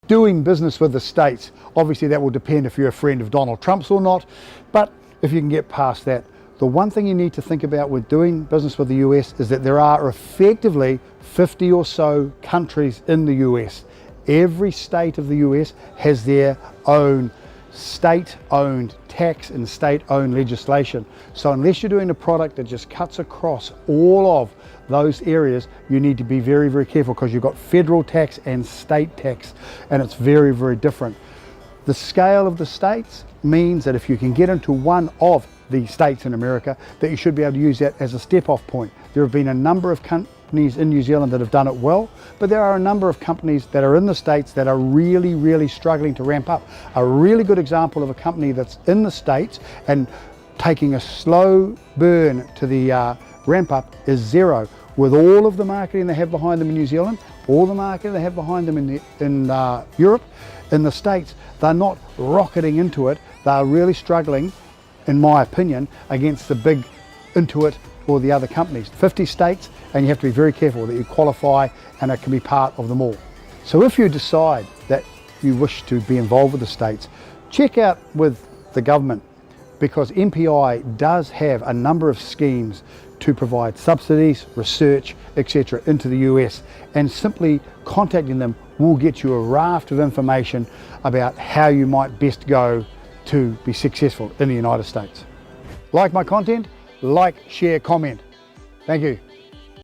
doing business with the States. Obviously that will depend if you're a friend of Donald Trump's or not, but if you can get past that, the one thing you need to think about with doing business with the US is that there are effectively 50 or so countries in the US. Every state of the US has their own state-owned tax and state-owned legislation. So unless you're doing a product that just cuts across all of those areas, you need to be very, very careful, because you've got federal tax and state tax, and it's very, very different. The scale of the states means that if you can get into one of the states in America, that you should be able to use that as a step-off point. There have been a number of companies in New Zealand that have done it well, but there are a number of companies that are in the States that are really, really struggling to ramp up. A really good example of a company that's in the States and taking a slow burn to the ramp up is Xero. With all of the marketing they have behind them in New Zealand, all the marketing they have behind them in Europe, in the States, they're not rocketing into it. They're really struggling, in my opinion, against the big Intuit or the other companies. 50 states, and you have to be very careful that you qualify and it can be part of them all. So if you decide that you wish to be involved with the states, check out with the government, because MPI does have a number of schemes to provide subsidies, research, etc. into the US, and simply contacting them will get you a raft of information about how you might best go to be successful in the United States. Like my content? Like, share, comment. Thank you.